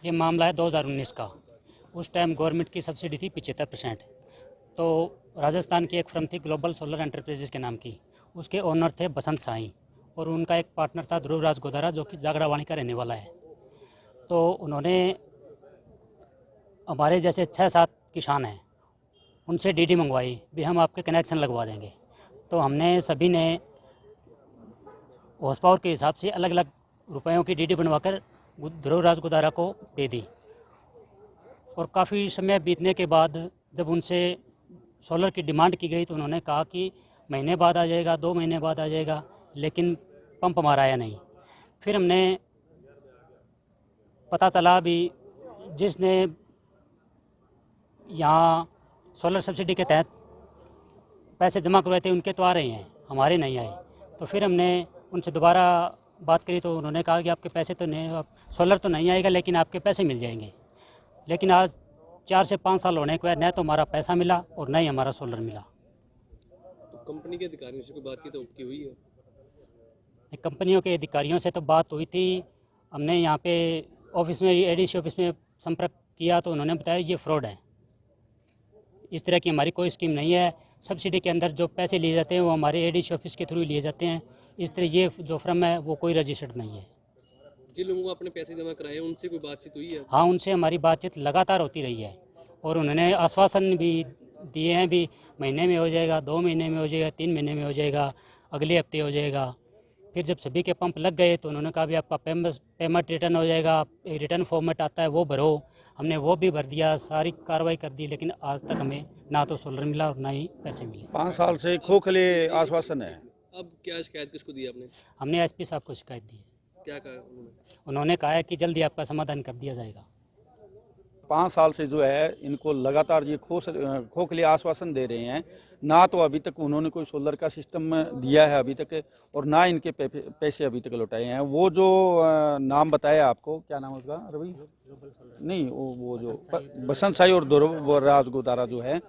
ये मामला है 2019 का। उस टाइम गवर्नमेंट की सब्सिडी थी 75%। तो राजस्थान की एक फर्म थी ग्लोबल सोलर एंटरप्राइजेज के नाम की, उसके ओनर थे बसंत साई और उनका एक पार्टनर था ध्रुवराज गोदारा जो कि जागड़ावाणी का रहने वाला है। तो उन्होंने हमारे जैसे 6-7 किसान हैं उनसे डीडी मंगवाई भी हम आपके कनेक्शन लगवा देंगे। तो हमने सभी ने हॉर्स पावर के हिसाब से अलग अलग रुपयों की डीडी बनवाकर ध्रुवराज गोदारा को दे दी। और काफ़ी समय बीतने के बाद जब उनसे सोलर की डिमांड की गई तो उन्होंने कहा कि महीने बाद आ जाएगा, 2 महीने बाद आ जाएगा, लेकिन पंप हमारा आया नहीं। फिर हमने पता चला भी जिसने यहाँ सोलर सब्सिडी के तहत पैसे जमा करवाए थे उनके तो आ रहे हैं, हमारे नहीं आए। तो फिर हमने उनसे दोबारा बात करी तो उन्होंने कहा कि आपके पैसे तो नहीं, आप सोलर तो नहीं आएगा लेकिन आपके पैसे मिल जाएंगे। लेकिन आज 4 से 5 साल होने के बाद न तो हमारा पैसा मिला और न ही हमारा सोलर मिला। तो कंपनी के अधिकारियों से कोई बातचीत आपकी हुई है? कंपनियों के अधिकारियों से तो बात हुई थी। हमने यहाँ पे ऑफिस में, एडीसी ऑफिस में संपर्क किया तो उन्होंने बताया ये फ्रॉड है, इस तरह की हमारी कोई स्कीम नहीं है। सब्सिडी के अंदर जो पैसे लिए जाते हैं वो हमारे एडीसी ऑफिस के थ्रू लिए जाते हैं। इस तरह ये जो फर्म है वो कोई रजिस्टर्ड नहीं है। जिन लोगों को अपने पैसे जमा कराए हैं उनसे कोई बातचीत हुई है? हाँ, उनसे हमारी बातचीत लगातार होती रही है और उन्होंने आश्वासन भी दिए हैं भी महीने में हो जाएगा, 2 महीने में हो जाएगा, 3 महीने में हो जाएगा, अगले हफ्ते हो जाएगा। फिर जब सभी के पंप लग गए तो उन्होंने कहा भी आपका पेमेंट रिटर्न हो जाएगा, एक रिटर्न फॉर्मेट आता है वो भरो। हमने वो भी भर दिया, सारी कार्रवाई कर दी, लेकिन आज तक हमें ना तो सोलर मिला और ना ही पैसे मिले। 5 साल से खोखले आश्वासन है। अब क्या शिकायत किसको दी आपने? हमने एसपी साहब को शिकायत दी है। क्या कहा उन्होंने? उन्होंने कहा है कि जल्दी आपका समाधान कर दिया जाएगा। 5 साल से जो है इनको लगातार ये खोखले आश्वासन दे रहे हैं। ना तो अभी तक उन्होंने कोई सोलर का सिस्टम दिया है अभी तक, और ना इनके पैसे अभी तक लौटाए हैं। वो जो नाम बताया आपको, क्या नाम है उसका रवि? नहीं, वो जो बसंत साई और ध्रुवराज गोदारा जो है,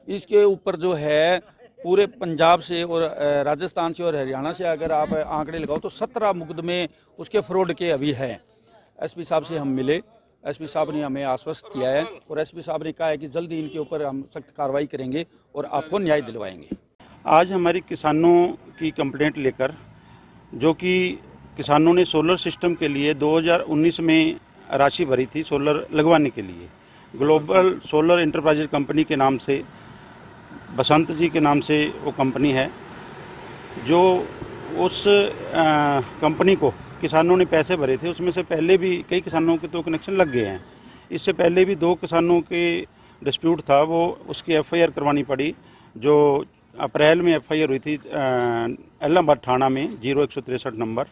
इसके ऊपर जो है पूरे पंजाब से और राजस्थान से और हरियाणा से अगर आप आंकड़े लगाओ तो 17 मुकदमे उसके फ्रॉड के अभी हैं। एसपी साहब से हम मिले, एसपी साहब ने हमें आश्वस्त किया है और एसपी साहब ने कहा है कि जल्दी इनके ऊपर हम सख्त कार्रवाई करेंगे और आपको न्याय दिलवाएंगे। आज हमारी किसानों की कंप्लेंट लेकर, जो कि किसानों ने सोलर सिस्टम के लिए 2019 में राशि भरी थी सोलर लगवाने के लिए, ग्लोबल सोलर एंटरप्राइजेज कंपनी के नाम से, बसंत जी के नाम से वो कंपनी है, जो उस कंपनी को किसानों ने पैसे भरे थे। उसमें से पहले भी कई किसानों के तो कनेक्शन लग गए हैं। इससे पहले भी 2 किसानों के डिस्प्यूट था, वो उसकी एफआईआर करवानी पड़ी, जो अप्रैल में एफआईआर हुई थी इलाहाबाद थाना में 0163 नंबर।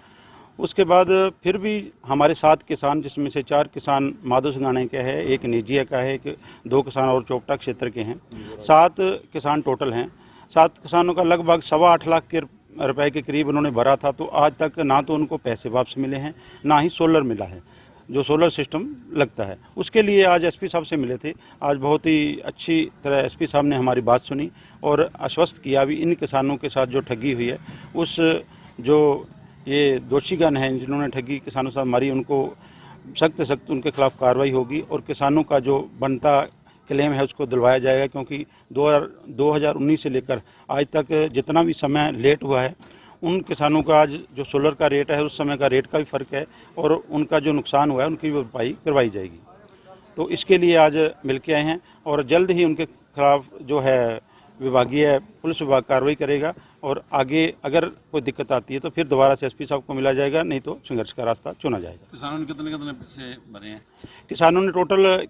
उसके बाद फिर भी हमारे 7 किसान, जिसमें से 4 किसान माधो सिंगाने के हैं, 1 निजिया का है, 2 किसान और चोपटा क्षेत्र के हैं, 7 किसान टोटल हैं। 7 किसानों का लगभग 8.25 लाख के रुपए के करीब उन्होंने भरा था। तो आज तक ना तो उनको पैसे वापस मिले हैं, ना ही सोलर मिला है, जो सोलर सिस्टम लगता है। उसके लिए आज एसपी साहब से मिले थे। आज बहुत ही अच्छी तरह एसपी साहब ने हमारी बात सुनी और आश्वस्त किया भी इन किसानों के साथ जो ठगी हुई है, उस जो ये दोषीगण हैं जिन्होंने ठगी किसानों से मारी, उनको सख्त सख्त उनके खिलाफ कार्रवाई होगी और किसानों का जो बनता क्लेम है उसको दिलवाया जाएगा। क्योंकि 2019 से लेकर आज तक जितना भी समय लेट हुआ है, उन किसानों का आज जो सोलर का रेट है उस समय का रेट का भी फ़र्क है और उनका जो नुकसान हुआ है उनकी भरपाई करवाई जाएगी। तो इसके लिए आज मिल के आए हैं और जल्द ही उनके खिलाफ जो है विभागीय पुलिस विभाग कार्रवाई करेगा और आगे अगर कोई दिक्कत आती है तो फिर दोबारा से एसपी साहब को मिला जाएगा, नहीं तो संघर्ष का रास्ता चुना जाएगा। किसानों ने कितने पैसे भरे हैं? किसानों ने टोटल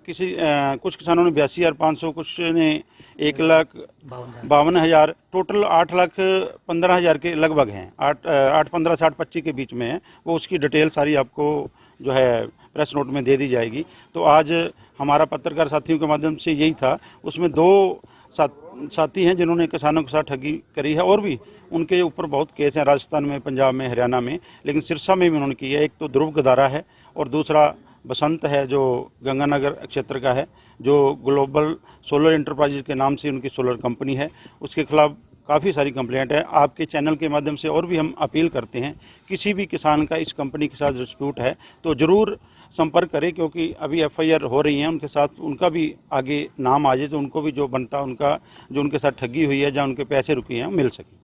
कुछ किसानों ने 82,500, कुछ ने 1,52,000, टोटल 8,15,000 के लगभग हैं। 8-15, 60-25 के बीच में है। वो उसकी डिटेल सारी आपको जो है प्रेस नोट में दे दी जाएगी। तो आज हमारा पत्रकार साथियों के माध्यम से यही था। उसमें 2 साथी हैं जिन्होंने किसानों के साथ ठगी करी है और भी उनके ऊपर बहुत केस हैं राजस्थान में, पंजाब में, हरियाणा में, लेकिन सिरसा में भी उन्होंने की है। एक तो ध्रुव गोदारा है और दूसरा बसंत है जो गंगानगर क्षेत्र का है, जो ग्लोबल सोलर एंटरप्राइजेज के नाम से उनकी सोलर कंपनी है। उसके खिलाफ काफ़ी सारी कंप्लेंट है। आपके चैनल के माध्यम से और भी हम अपील करते हैं, किसी भी किसान का इस कंपनी के साथ डिस्प्यूट है तो ज़रूर संपर्क करें, क्योंकि अभी एफआईआर हो रही है उनके साथ, उनका भी आगे नाम आ जाए तो उनको भी जो बनता उनका जो उनके साथ ठगी हुई है या उनके पैसे रुके हैं मिल सके।